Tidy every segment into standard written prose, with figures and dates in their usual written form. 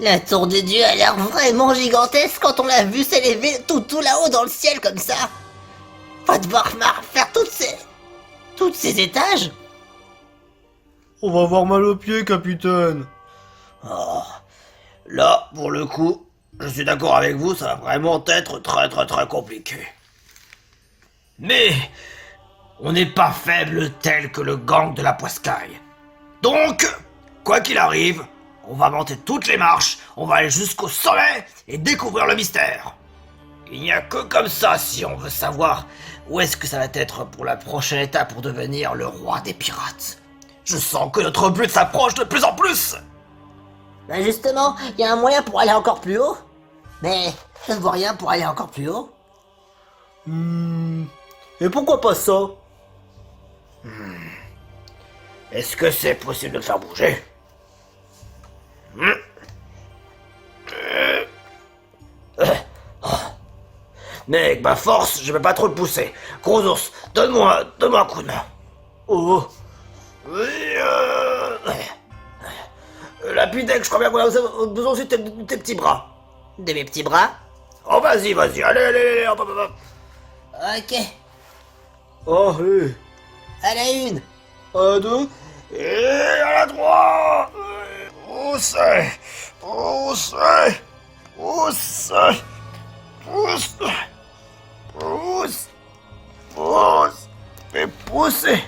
La tour des dieux a l'air vraiment gigantesque quand on l'a vue s'élever tout là-haut dans le ciel comme ça. Va devoir faire toutes ces étages. On va avoir mal aux pieds, capitaine. Oh, là, pour le coup, je suis d'accord avec vous, ça va vraiment être très compliqué. Mais, on n'est pas faible tel que le gang de la Poiscaille. Donc, quoi qu'il arrive, on va monter toutes les marches, on va aller jusqu'au sommet et découvrir le mystère. Il n'y a que comme ça si on veut savoir où est-ce que ça va être pour la prochaine étape pour devenir le roi des pirates. Je sens que notre but s'approche de plus en plus. Ben justement, il y a un moyen pour aller encore plus haut. Mais je ne vois rien pour aller encore plus haut. Et pourquoi pas ça? Est-ce que c'est possible de le faire bouger? Mais avec ma force, je peux pas trop le pousser. Gros ours, donne-moi un coup de main. Oh, Oui, Lapidec, je crois bien qu'on a besoin aussi de tes petits bras. De mes petits bras. Oh, vas-y, allez, hop. Ok. oh, hé. Allez, une. Un, deux. Et à la droite. Poussez. Et poussez.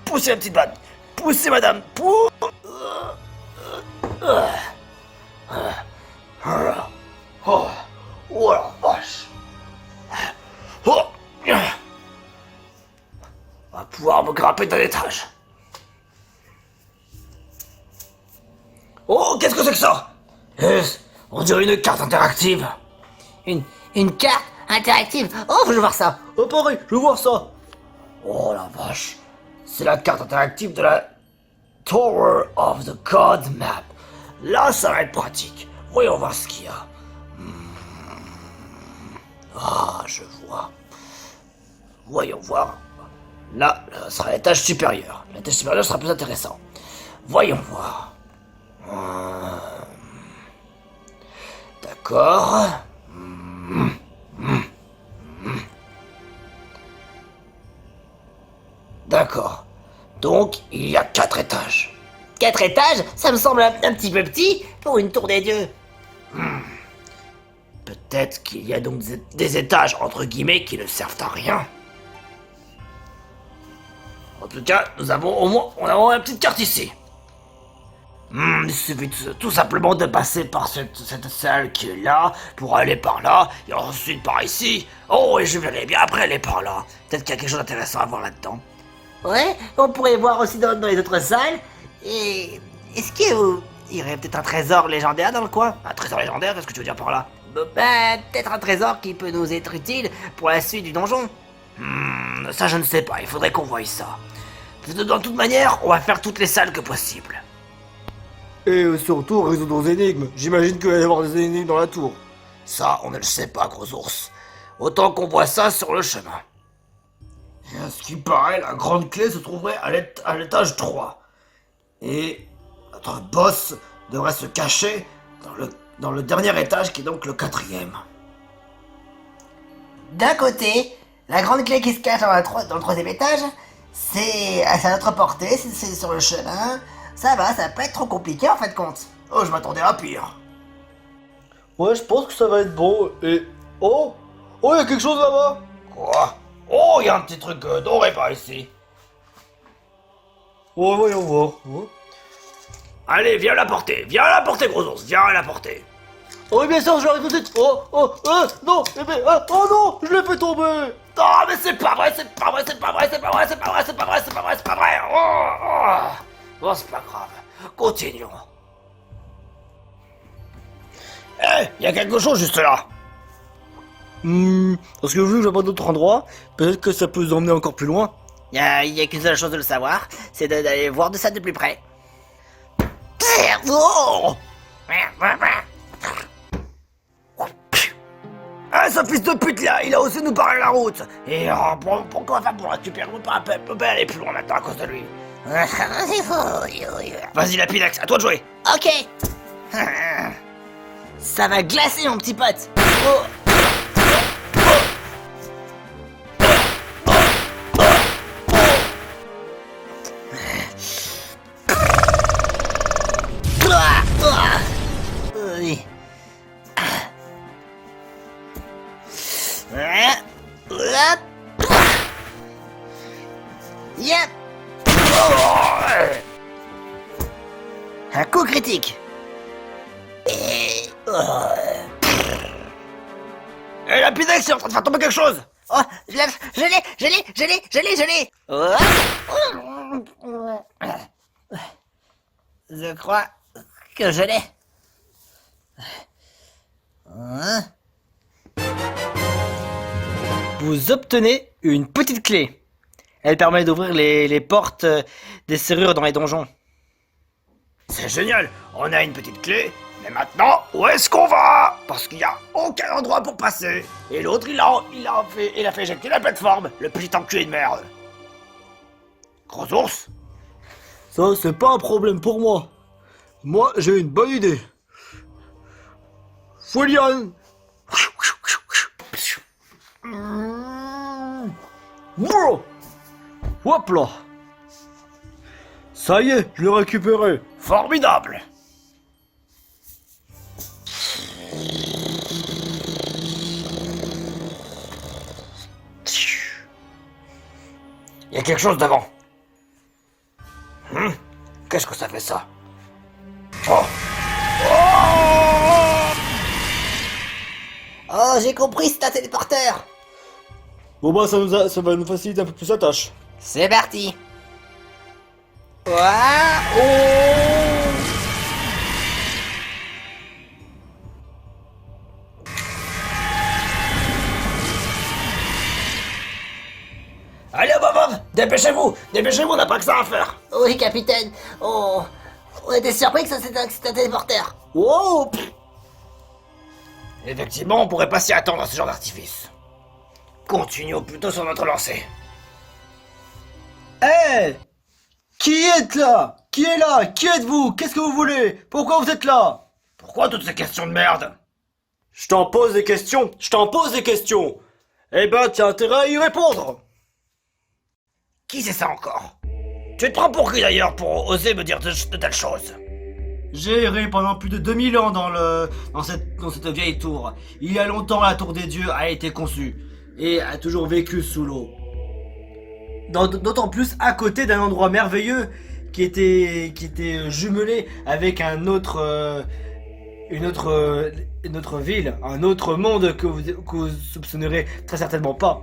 Poussez la petite vanne. Poussez, madame. Oh la vache. Oh. On va pouvoir me grimper d'un étage. Oh, qu'est-ce que c'est que ça? On dirait une carte interactive. Une carte interactive. Oh, je veux voir ça. Oh, pareil, je veux voir ça. Oh la vache. C'est la carte interactive de la Tower of the God Map. Là, ça va être pratique. Voyons voir ce qu'il y a. Ah, je vois. Voyons voir. Là, sera l'étage supérieur. L'étage supérieur sera plus intéressant. Voyons voir. D'accord. D'accord. Donc, il y a 4 étages. 4 étages, ça me semble un petit peu petit pour une tour des dieux. Peut-être qu'il y a donc des étages, entre guillemets, qui ne servent à rien. En tout cas, on a une petite carte ici. Il suffit tout simplement de passer par cette salle qui est là, pour aller par là, et ensuite par ici. Oh, et je verrai bien après aller par là. Peut-être qu'il y a quelque chose d'intéressant à voir là-dedans. Ouais, on pourrait voir aussi dans les autres salles. Et est-ce qu'il y aurait peut-être un trésor légendaire dans le coin? Un trésor légendaire, qu'est-ce que tu veux dire par là? Bah, peut-être un trésor qui peut nous être utile pour la suite du donjon. Ça je ne sais pas, il faudrait qu'on voie ça. De toute manière, on va faire toutes les salles que possible. Et surtout, résoudre nos énigmes. J'imagine qu'il va y avoir des énigmes dans la tour. Ça, on ne le sait pas, gros ours. Autant qu'on voit ça sur le chemin. Et à ce qui paraît, la grande clé se trouverait à l'étage 3. Et notre boss devrait se cacher dans le dernier étage, qui est donc le 4e. D'un côté, la grande clé qui se cache dans le troisième étage, c'est à notre portée, c'est sur le chemin. Ça va pas être trop compliqué en fin de compte. Oh, je m'attendais à pire. Ouais, je pense que ça va être bon. Et... Oh, il y a quelque chose là-bas. Quoi? Oh, il y a un petit truc doré par ici. Oh, voyons voir. Oh. Allez, viens la porter, gros ours, viens la porter. Oh, oui, bien sûr, je l'arrive tout de suite. Non, oh non, je l'ai fait tomber. Non, mais c'est pas vrai. Bon, c'est pas grave. Continuons. Il y a quelque chose juste là. Parce que vu que je vois pas d'autre endroit, peut-être que ça peut nous emmener encore plus loin. Il y a qu'une seule chose de le savoir, c'est d'aller voir de ça de plus près. Oh Ah, ce fils de pute là, il a osé nous barrer la route. Et pourquoi faire pour récupérer? On peut pas aller plus loin maintenant à cause de lui. Vas-y Lapidax, à toi de jouer. Ok. Ça va glacer, mon petit pote. Oh. Oui. Yep. Un coup critique. Et... Et Lapidax, il est en train de faire tomber quelque chose. Oh, je l'ai. Oh. Je crois que je l'ai. Hein? Vous obtenez une petite clé. Elle permet d'ouvrir les portes des serrures dans les donjons. C'est génial, on a une petite clé. Mais maintenant, où est-ce qu'on va? Parce qu'il n'y a aucun endroit pour passer. Et l'autre, il a fait éjecter la plateforme, le petit enculé de merde. Gros ours? Ça, c'est pas un problème pour moi. Moi, j'ai une bonne idée. Foulian. Wow. Hop là. Ça y est, je l'ai récupéré. Formidable. Il y a quelque chose devant. Qu'est-ce que ça fait ça? Oh. Oh, j'ai compris, c'est un téléporteur. Bon bah, ça va nous faciliter un peu plus la tâche. C'est parti. Ouah, oh. Allez, hop, dépêchez-vous, on n'a pas que ça à faire. Oui, capitaine. On était surpris que ça c'était un téléporteur. Wow. Effectivement, on pourrait pas s'y attendre à ce genre d'artifice. Continuons plutôt sur notre lancée. Hé. Qui est là? Qui est là? Qui êtes-vous? Qu'est-ce que vous voulez? Pourquoi vous êtes là? Pourquoi toutes ces questions de merde? Je t'en pose des questions. Eh ben, t'as intérêt à y répondre. Qui c'est ça encore? Tu te prends pour qui d'ailleurs pour oser me dire de telles choses? J'ai erré pendant plus de 2000 ans dans cette vieille tour. Il y a longtemps, la tour des dieux a été conçue et a toujours vécu sous l'eau. D'autant plus à côté d'un endroit merveilleux qui était jumelé avec une autre ville, un autre monde que vous soupçonnerez très certainement pas.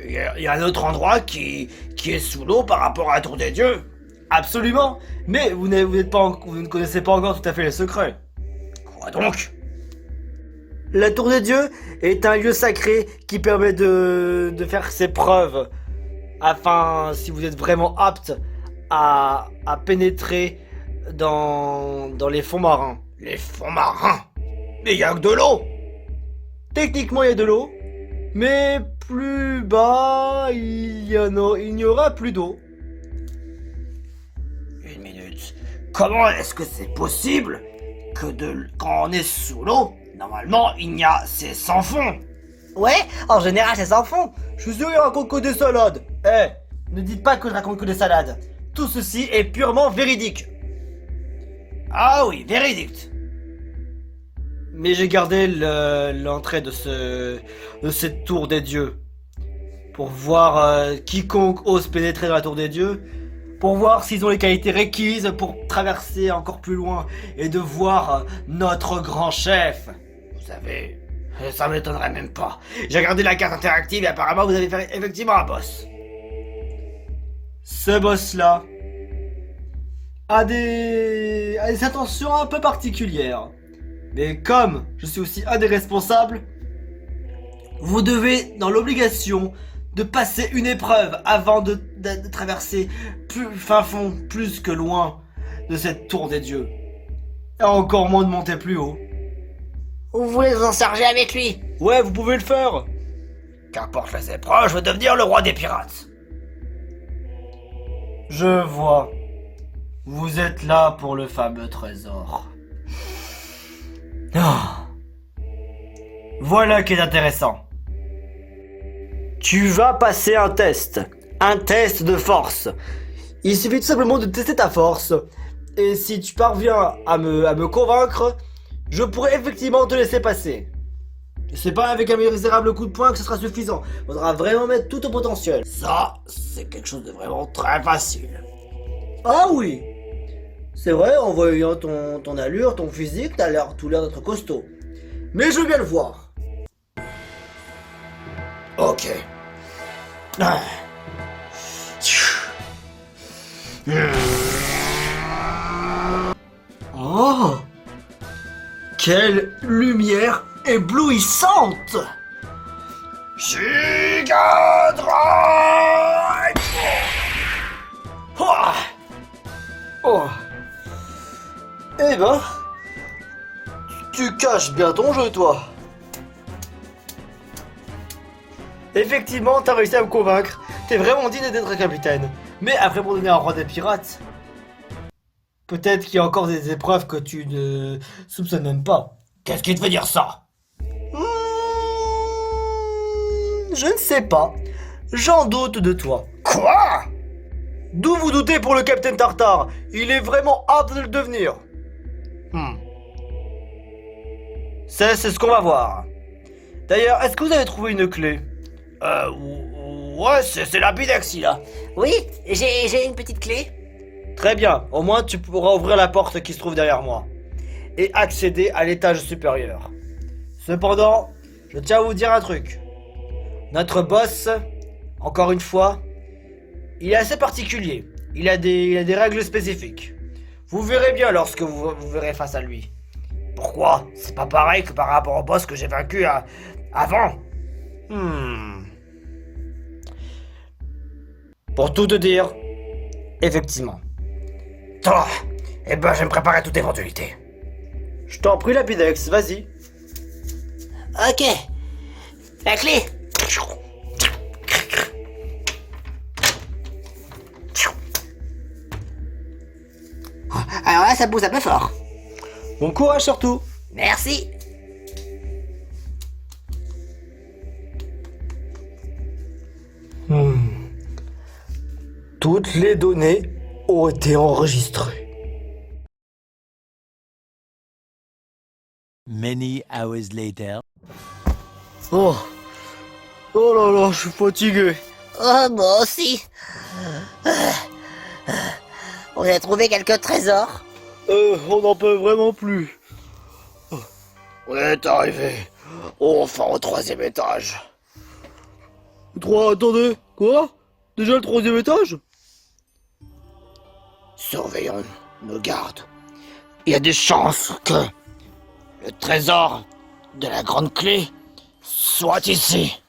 Il y a un autre endroit qui est sous l'eau par rapport à la tour des dieux. Absolument, mais vous ne connaissez pas encore tout à fait les secrets. Quoi donc? La tour des dieux est un lieu sacré qui permet de faire ses preuves, afin, si vous êtes vraiment apte à pénétrer dans les fonds marins. Les fonds marins? Mais il y a que de l'eau! Techniquement, il y a de l'eau, mais plus bas, il n'y aura plus d'eau. Une minute. Comment est-ce que c'est possible que quand on est sous l'eau, normalement c'est sans fond? Ouais, en général c'est sans fond. Je suis sûr qu'il raconte que des salades. Ne dites pas que je raconte que des salades. Tout ceci est purement véridique. Ah oui, véridique. Mais j'ai gardé l'entrée de cette tour des dieux pour voir quiconque ose pénétrer dans la tour des dieux, pour voir s'ils ont les qualités requises pour traverser encore plus loin et de voir notre grand chef. Vous savez, ça m'étonnerait même pas. J'ai regardé la carte interactive et apparemment vous avez fait effectivement un boss. Ce boss-là a des intentions un peu particulières. Mais comme je suis aussi un des responsables, vous devez dans l'obligation de passer une épreuve avant de traverser fin fond, plus que loin de cette tour des dieux. Et encore moins de monter plus haut. Vous voulez vous en charger avec lui? Ouais, vous pouvez le faire. Qu'importe les épreuves, je veux devenir le roi des pirates. Je vois. Vous êtes là pour le fameux trésor. Ah. Voilà qui est intéressant. Tu vas passer un test de force. Il suffit tout simplement de tester ta force. Et si tu parviens à me convaincre, je pourrais effectivement te laisser passer. C'est pas avec un misérable coup de poing que ce sera suffisant. Faudra vraiment mettre tout au potentiel. Ça, c'est quelque chose de vraiment très facile. Ah oui. C'est vrai, en voyant ton allure, ton physique, t'as tout l'air d'être costaud. Mais je veux bien le voir. Ok. Ah. Oh! Quelle lumière éblouissante! Giga Drive! Ah. Oh! Eh ben, tu caches bien ton jeu, toi. Effectivement, t'as réussi à me convaincre. T'es vraiment digne d'être capitaine. Mais après pour devenir un roi des pirates, peut-être qu'il y a encore des épreuves que tu ne soupçonnes même pas. Qu'est-ce qui te fait dire ça? Je ne sais pas. J'en doute de toi. Quoi? D'où vous doutez pour le capitaine Tartare? Il est vraiment apte de le devenir. C'est ce qu'on va voir. D'ailleurs, est-ce que vous avez trouvé une clé? Ouais, c'est la Bidex, là. Oui, j'ai une petite clé. Très bien, au moins tu pourras ouvrir la porte qui se trouve derrière moi et accéder à l'étage supérieur. Cependant, je tiens à vous dire un truc. Notre boss, encore une fois, il est assez particulier. Il a des règles spécifiques. Vous verrez bien lorsque vous verrez face à lui. Pourquoi? C'est pas pareil que par rapport au boss que j'ai vaincu avant. Pour tout te dire, effectivement. Toi, eh ben je vais me préparer à toute éventualité. Je t'en prie, Lapidex, vas-y. Ok. La clé. Alors là, ça pousse un peu fort. Bon courage surtout. Merci. Toutes les données ont été enregistrées. Many hours later. Oh là là, je suis fatigué. Oh, moi aussi. On a trouvé quelques trésors. On n'en peut vraiment plus. On est arrivé enfin au 3e étage. Attendez, quoi? Déjà le 3e étage? Surveillons nos gardes. Il y a des chances que le trésor de la grande clé soit ici.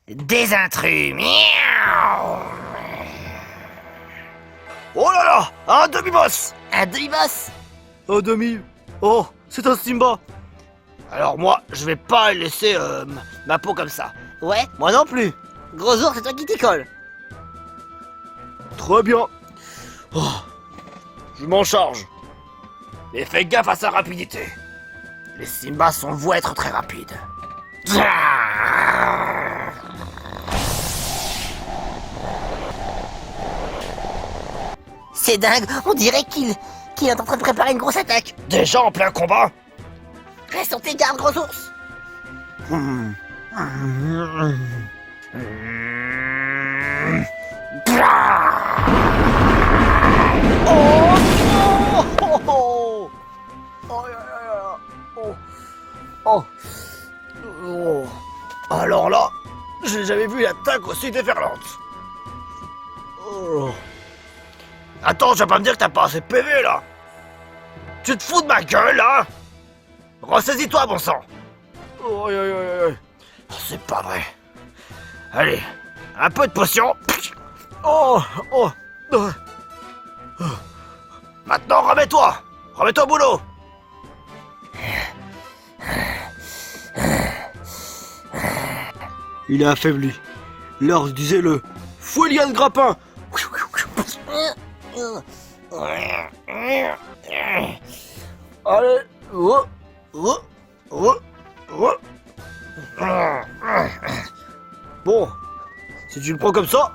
Des intrus. Miaou. Oh là là, un demi-boss. Un demi-boss. Un demi. Oh, c'est un Simba. Alors moi, je vais pas laisser ma peau comme ça. Ouais, Moi non plus. gros ours, c'est toi qui t'y colle. Très bien. Oh, je m'en charge. Mais fais gaffe à sa rapidité. Les Simbas sont voués à être très rapides. C'est dingue, on dirait qu'il est en train de préparer une grosse attaque. Déjà en plein combat. Reste sur tes gardes, gros ours. Oh. Oh. Oh. Alors là, j'ai jamais vu l'attaque aussi déferlante. Oh. Attends, tu vas pas me dire que t'as pas assez de PV là. Tu te fous de ma gueule là. Ressaisis-toi, bon sang. Oh, aïe, aïe, aïe, aïe. C'est pas vrai. Allez, un peu de potion. Oh, oh, oh. Maintenant, remets-toi. Remets-toi au boulot. Il est affaibli. L'heure d'user le Fouélien de grappin. Allez, oh, oh, oh, oh. Bon, si tu le prends comme ça.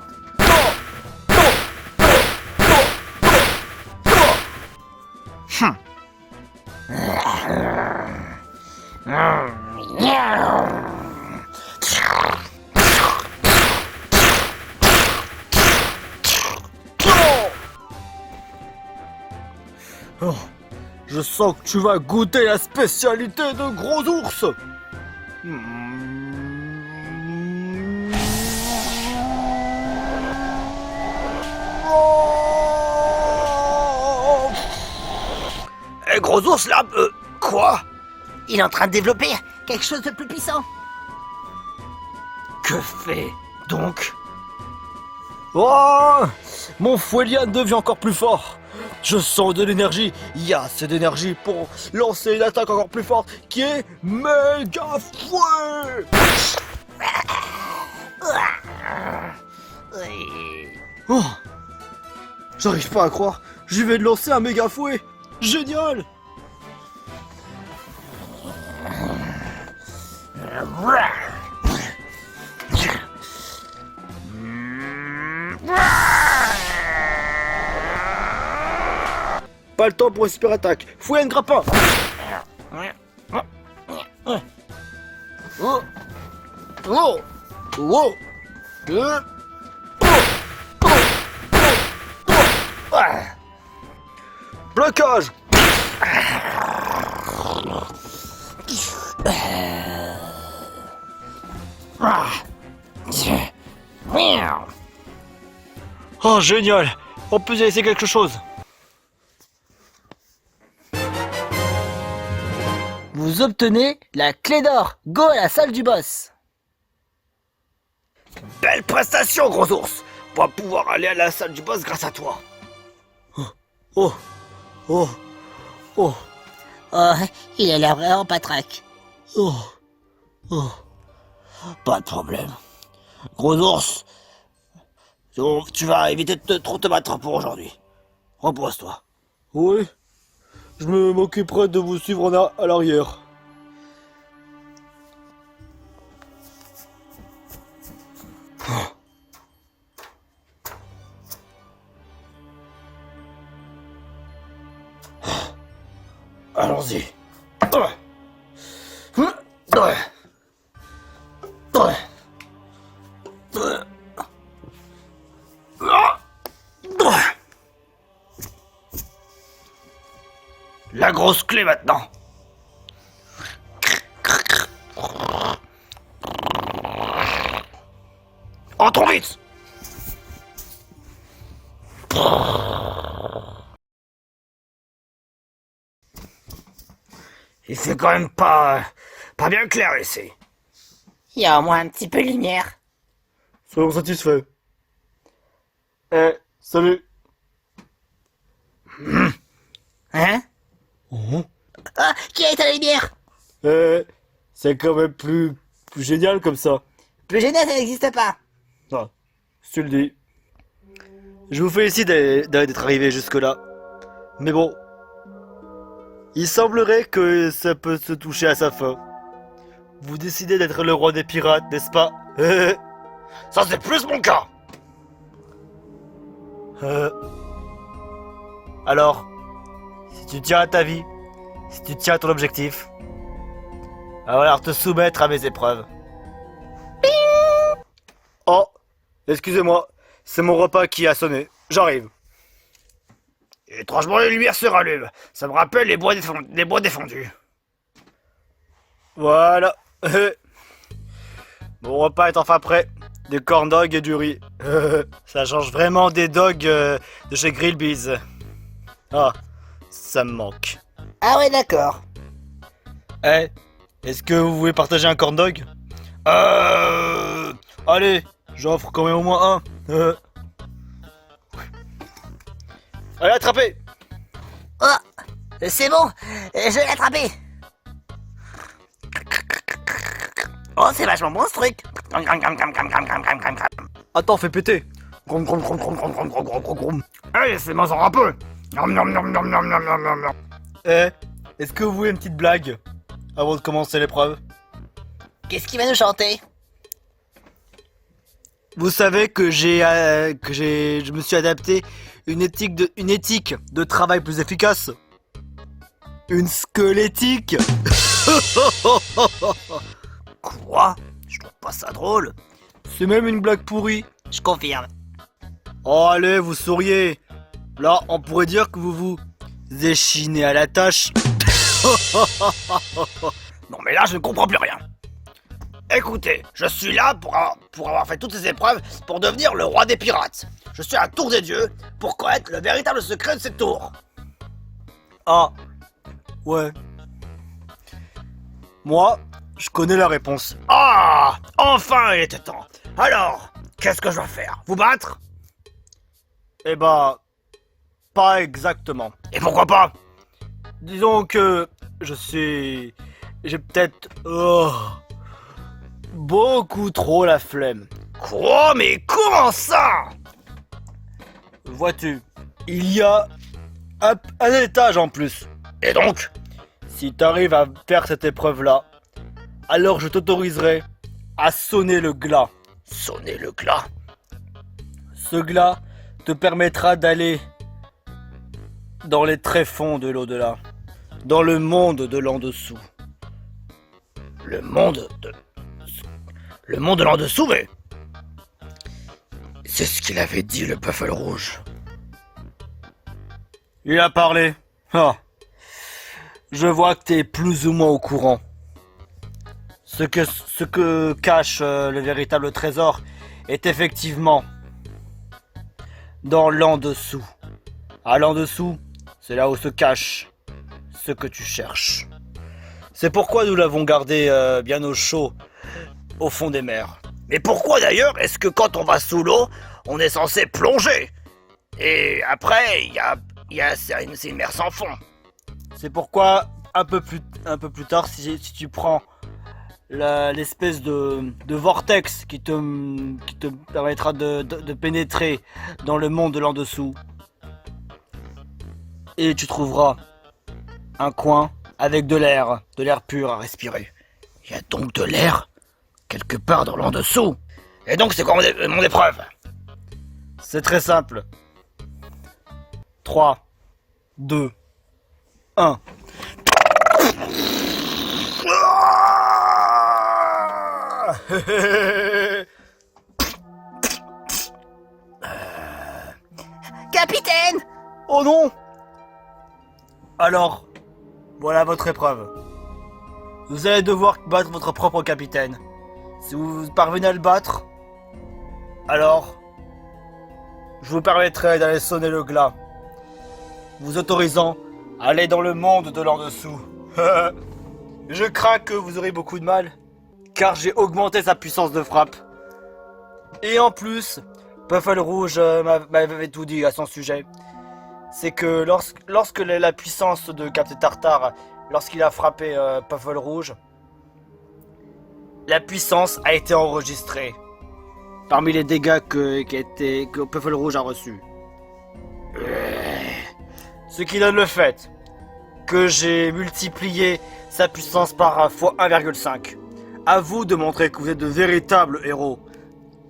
Oh, je sens que tu vas goûter la spécialité de gros ours. Oh. Eh, gros ours là, quoi? Il est en train de développer quelque chose de plus puissant. Que fait donc? Oh, mon Fouélien devient encore plus fort. Je sens de l'énergie. Il y a assez d'énergie pour lancer une attaque encore plus forte qui est méga fouet. Oh, j'arrive pas à croire. Je vais de lancer un méga fouet. Génial. Pas le temps pour une super attaque. Fouet un grappin. Oh. Oh. Oh. Oh. Blocage. Oh, génial. On peut essayer quelque chose. Vous obtenez la clé d'or. Go à la salle du boss. Belle prestation, gros ours. On va pouvoir aller à la salle du boss grâce à toi. Oh. Oh. Oh. Oh, il a l'air vraiment patraque. Oh. Oh. Pas de problème. Gros ours, tu vas éviter de trop te battre pour aujourd'hui. Repose-toi. Oui. Je m'occuperai de vous suivre à l'arrière. Allons-y. La grosse clé maintenant. Entrons vite. Il fait quand même pas bien clair ici. Il y a au moins un petit peu de lumière. Soyons satisfaits. Salut. Hein? Oh. Ah, qui a éteint la lumière? C'est quand même plus génial comme ça. Plus génial, ça n'existe pas. Ah, si tu le dis. Je vous félicite d'être arrivé jusque-là. Mais bon, il semblerait que ça peut se toucher à sa fin. Vous décidez d'être le roi des pirates, n'est-ce pas? Ça c'est plus mon cas. Alors, si tu tiens à ta vie, si tu tiens à ton objectif, va falloir te soumettre à mes épreuves. Oh, excusez-moi, c'est mon repas qui a sonné. J'arrive. Étrangement, les lumières se rallument. Ça me rappelle les bois défendus. Voilà. Mon repas est enfin prêt. Des corn dogs et du riz. Ça change vraiment des dogs de chez Grillby's. Ah, ça me manque. Ah ouais, d'accord. Est-ce que vous voulez partager un corn dog? Allez, j'offre quand même au moins un. Allez, attrapez. Oh, c'est bon, je l'ai attrapé. Oh, c'est vachement bon ce truc. Attends, fais péter. Hey, c'est moi un peu. Eh, est-ce que vous voulez une petite blague avant de commencer l'épreuve? Qu'est-ce qu'il va nous chanter? Vous savez que je me suis adapté une éthique de travail plus efficace. Une squelettique. Quoi? Je trouve pas ça drôle. C'est même une blague pourrie. Je confirme. Oh allez, vous souriez. Là, on pourrait dire que vous vous échinez à la tâche. Non mais là, je ne comprends plus rien. Écoutez, je suis là pour avoir fait toutes ces épreuves pour devenir le roi des pirates. Je suis à la tour des dieux pour connaître le véritable secret de cette tour. Ah, ouais. Moi, je connais la réponse. Ah, enfin il était temps. Alors, qu'est-ce que je dois faire? Vous battre? Eh bah, pas exactement. Et pourquoi pas? Disons que j'ai peut-être beaucoup trop la flemme. Quoi? Mais comment ça? Vois-tu, il y a un étage en plus. Et donc? Si t'arrives à faire cette épreuve-là, alors je t'autoriserai à sonner le glas. Sonner le glas? Ce glas te permettra d'aller dans les tréfonds de l'au-delà, dans le monde de l'en dessous. Le monde de l'en dessous, mais... C'est ce qu'il avait dit, le Buffle Rouge. Il a parlé. Ah. Je vois que t'es plus ou moins au courant. Ce que cache le véritable trésor est effectivement dans l'en dessous. À l'en dessous, c'est là où se cache ce que tu cherches. C'est pourquoi nous l'avons gardé bien au chaud au fond des mers. Mais pourquoi d'ailleurs est-ce que quand on va sous l'eau, on est censé plonger? Et après, c'est une mer sans fond. C'est pourquoi un peu plus tard, si tu prends l'espèce de vortex qui te permettra de pénétrer dans le monde de l'en dessous, et tu trouveras un coin avec de l'air pur à respirer. Il y a donc de l'air quelque part dans l'en dessous. Et donc c'est quoi mon épreuve? C'est très simple. 3, 2, 1. Capitaine! Oh non! Alors, voilà votre épreuve. Vous allez devoir battre votre propre capitaine. Si vous parvenez à le battre, alors je vous permettrai d'aller sonner le glas, vous autorisant à aller dans le monde de l'en dessous. Je crains que vous aurez beaucoup de mal, car j'ai augmenté sa puissance de frappe. Et en plus, Buffle Rouge m'avait tout dit à son sujet. C'est que lorsque la puissance de Captain Tartare, lorsqu'il a frappé Buffle Rouge, la puissance a été enregistrée parmi les dégâts que Buffle Rouge a reçus. Ce qui donne le fait que j'ai multiplié sa puissance par fois 1,5. À vous de montrer que vous êtes de véritables héros.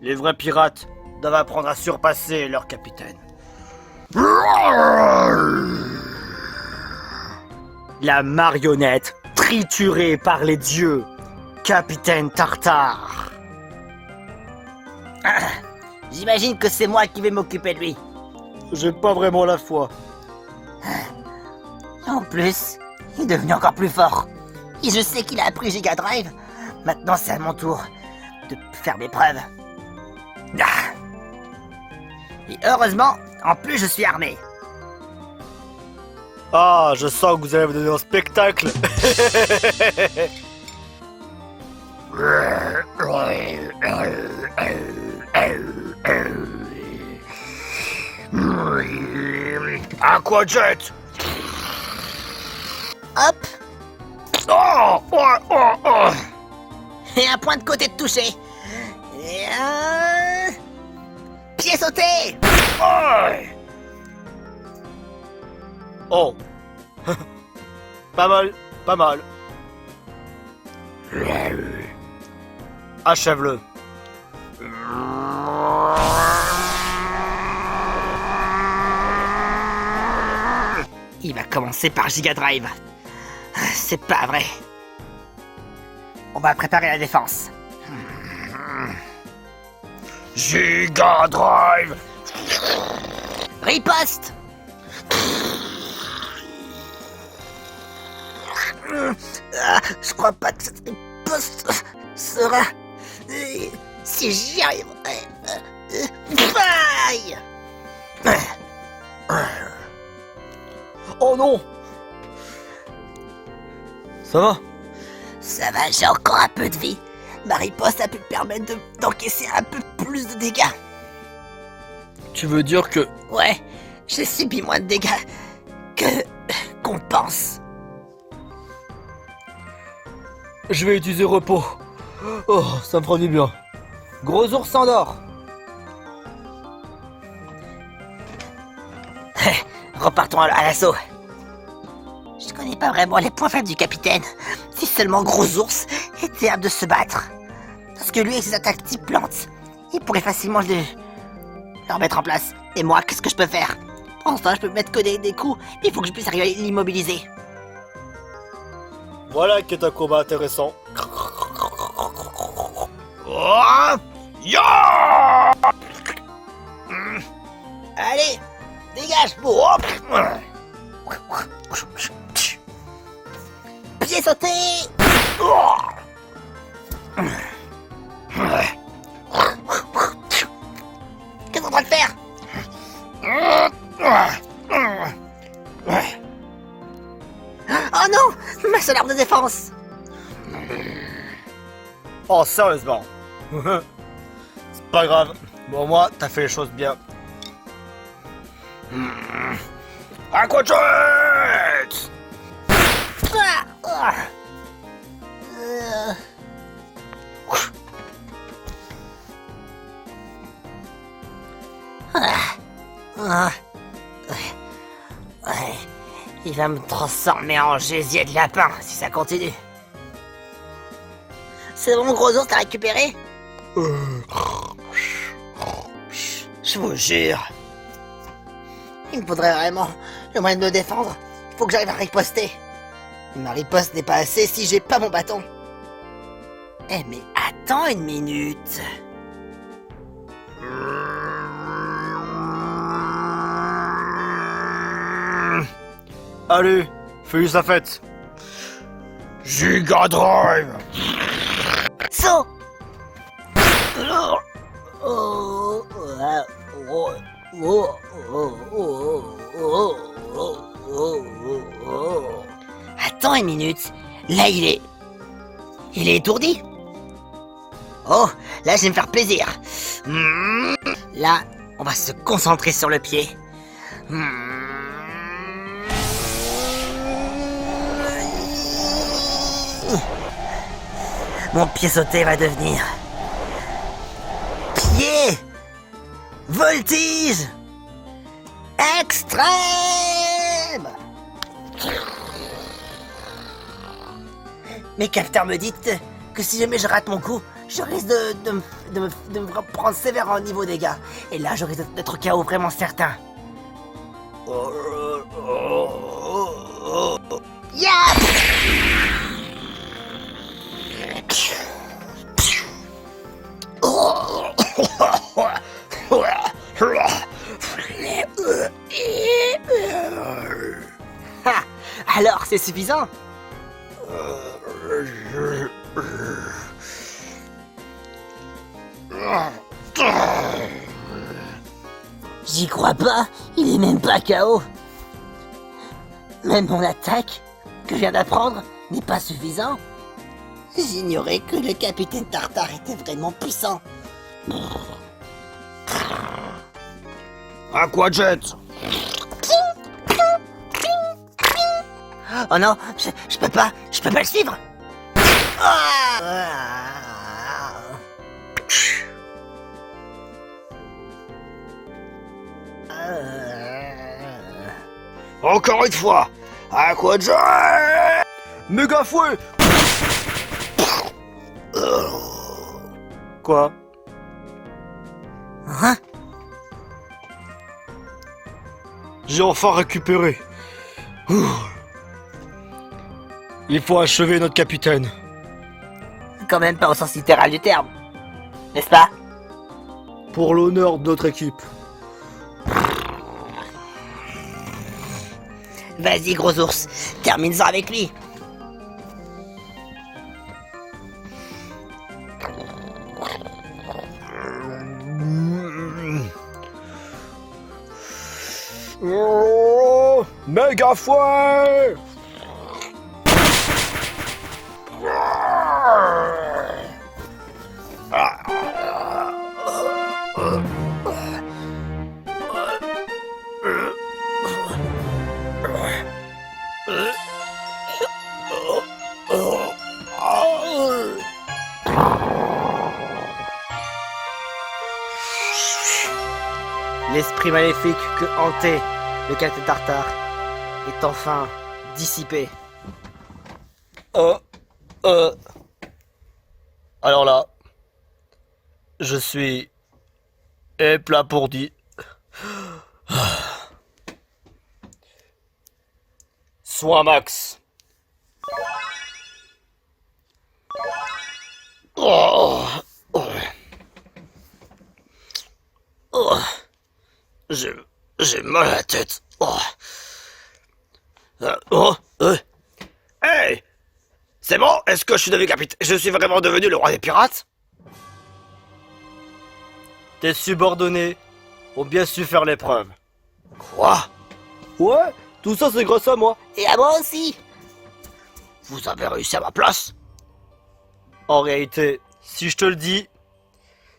Les vrais pirates doivent apprendre à surpasser leur capitaine. La marionnette triturée par les dieux, Capitaine Tartare. J'imagine que c'est moi qui vais m'occuper de lui. J'ai pas vraiment la foi. En plus, il est devenu encore plus fort. Et je sais qu'il a appris Giga Drive. Maintenant, c'est à mon tour de faire mes preuves. Ah. Et heureusement, en plus, je suis armé. Ah, je sens que vous allez me donner un spectacle. Aquajet. Hop. Oh, oh, oh, oh. Et un point de côté de toucher. Et un... Pied sauté. Oh. Pas mal, pas mal. Achève-le. Il va commencer par Giga Drive. C'est pas vrai. On va préparer la défense. Giga Drive. Riposte. Je crois pas que cette riposte sera... Si j'y arriverai... Faille. Oh non. Ça va? Ça va, j'ai encore un peu de vie. Ma riposte a pu me permettre d'encaisser un peu plus de dégâts. Tu veux dire que... Ouais, j'ai subi moins de dégâts qu'on pense. Je vais utiliser repos. Oh, ça me fera du bien. Gros ours s'endort. Repartons à l'assaut. Je connais pas vraiment les points faibles du capitaine. Si seulement Gros Ours était apte de se battre. Parce que lui, avec ses attaques type plantes, il pourrait facilement le remettre en place. Et moi, qu'est-ce que je peux faire? Pour l'instant, je peux mettre que des coups, mais il faut que je puisse arriver à l'immobiliser. Voilà qui est un combat intéressant. Oh, ya. Allez, dégage. Pied sauté. Qu'est-ce qu'on est en train de faire? Oh non, ma seule arme de défense. Oh, sérieusement. C'est pas grave. Bon, moi, t'as fait les choses bien. Aquajet. Il va me transformer en gésier de lapin si ça continue. C'est bon, Gros Ours, t'as récupéré? Je vous jure. Il me faudrait vraiment le moyen de me défendre. Il faut que j'arrive à riposter. Ma riposte n'est pas assez si j'ai pas mon bâton. Eh mais attends une minute. Allez, fais-lui sa fête. Giga Drive. Saut. Attends une minute. Là, il est étourdi. Oh, là, je vais me faire plaisir. Là, on va se concentrer sur le pied. Mon pied sauté va devenir... Pied voltige extrême. Mes capteurs me disent que si jamais je rate mon coup, je risque de me prendre sévère en niveau dégâts. Et là, je risque d'être KO vraiment certain. Yeah! Ha! Alors, c'est suffisant? J'y crois pas, il est même pas KO. Même mon attaque, que je viens d'apprendre, n'est pas suffisant. J'ignorais que le capitaine Tartare était vraiment puissant. Aquajet. Oh non, je peux pas le suivre. Ah! Encore une fois, à quoi de jouer? Méga fouet. Quoi? Hein? J'ai enfin récupéré. Ouh. Il faut achever notre capitaine. Quand même pas au sens littéral du terme. N'est-ce pas? Pour l'honneur de notre équipe. Vas-y, gros ours, termine-en avec lui. Oh, méga fouet. L'esprit maléfique que hantait le capitaine Tartare est enfin dissipé. Alors là, je suis éplabourdi. Soin max. J'ai mal à la tête. Hey! C'est bon? Est-ce que je suis devenu capitaine? Je suis vraiment devenu le roi des pirates? Tes subordonnés ont bien su faire l'épreuve. Quoi? Ouais, tout ça c'est grâce à moi. Et à moi aussi. Vous avez réussi à ma place? En réalité, si je te le dis,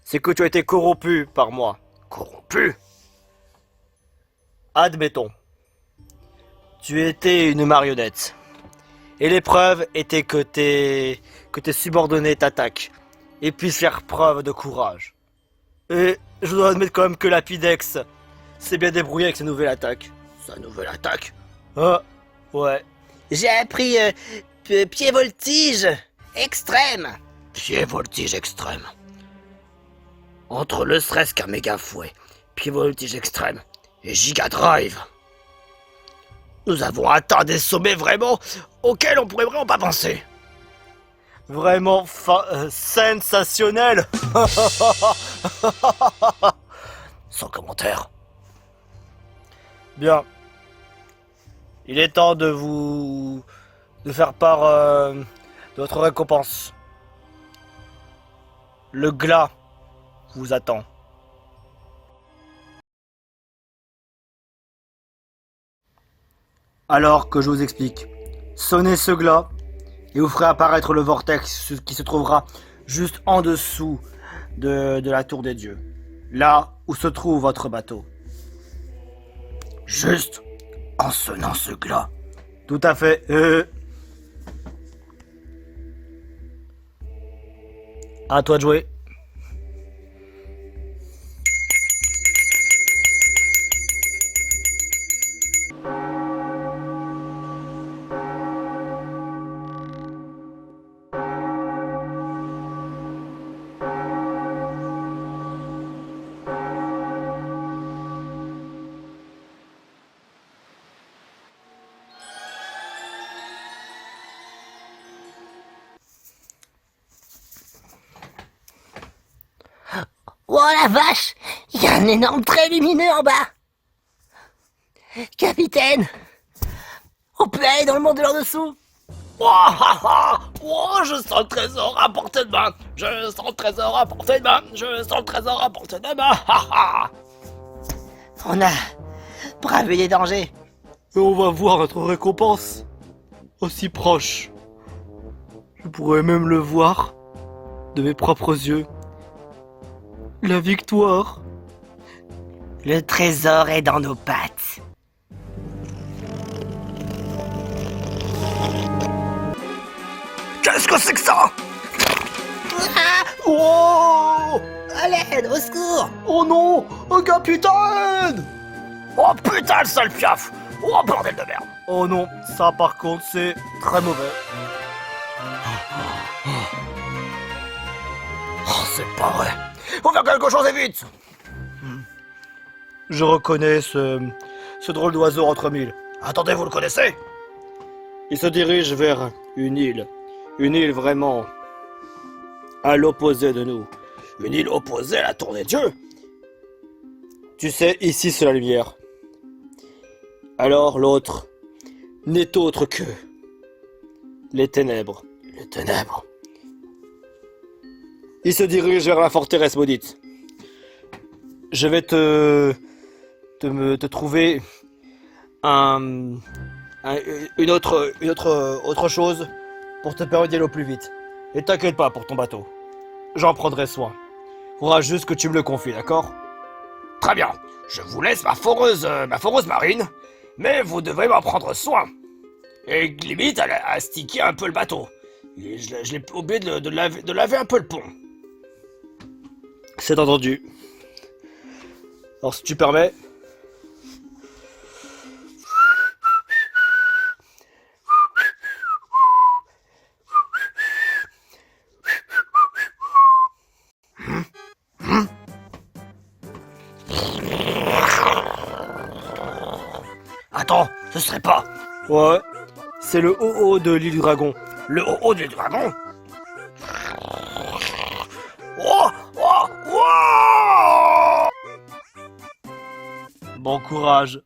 c'est que tu as été corrompu par moi. Corrompu? Admettons. Tu étais une marionnette. Et l'épreuve était que tes subordonnés t'attaquent et puissent faire preuve de courage. Et je dois admettre quand même que Lapidex s'est bien débrouillé avec sa nouvelle attaque. Sa nouvelle attaque? Ah, ouais. J'ai appris pied voltige extrême. Pied voltige extrême. Entre le stress qu'un méga fouet, pied voltige extrême et giga drive. Nous avons atteint des sommets vraiment auxquels on pourrait vraiment pas penser. Vraiment sensationnel. Sans commentaire. Bien. Il est temps de faire part de votre récompense. Le glas vous attend. Alors que je vous explique. Sonnez ce glas et vous ferez apparaître le vortex qui se trouvera juste en dessous de la tour des dieux. Là où se trouve votre bateau. Juste en sonnant ce glas. Tout à fait. À toi de jouer. Oh la vache! Il y a un énorme trait lumineux en bas! Capitaine! On peut aller dans le monde de l'en-dessous? Je sens le trésor à portée de main. Je sens le trésor à portée de main. Je sens le trésor à portée de main. On a bravé les dangers. Et on va voir notre récompense. Aussi proche. Je pourrais même le voir de mes propres yeux. La victoire. Le trésor est dans nos pattes. Qu'est-ce que c'est que ça? Oh! l'aide, au secours! Oh non! Oh capitaine! Oh putain, le sale piaf! Oh bordel de merde! Oh non, ça par contre c'est très mauvais. Oh, c'est pas vrai! Faut faire quelque chose et vite! Je reconnais ce drôle d'oiseau entre mille. Attendez, vous le connaissez? Il se dirige vers une île vraiment à l'opposé de nous. Une île opposée à la tour des dieux? Tu sais, ici c'est la lumière. Alors l'autre n'est autre que les ténèbres. Les ténèbres. Il se dirige vers la forteresse maudite. Je vais te trouver une autre chose pour te permettre d'y aller au plus vite. Et t'inquiète pas pour ton bateau. J'en prendrai soin. Faudra juste que tu me le confies, d'accord? Très bien, je vous laisse ma foreuse marine, mais vous devrez m'en prendre soin. Et limite à sticker un peu le bateau. Et je l'ai oublié de laver un peu le pont. C'est entendu. Alors si tu permets... Attends, ce serait pas Ouais, c'est le haut de l'île du dragon. le haut du dragon? Oh, oh, oh! Bon courage.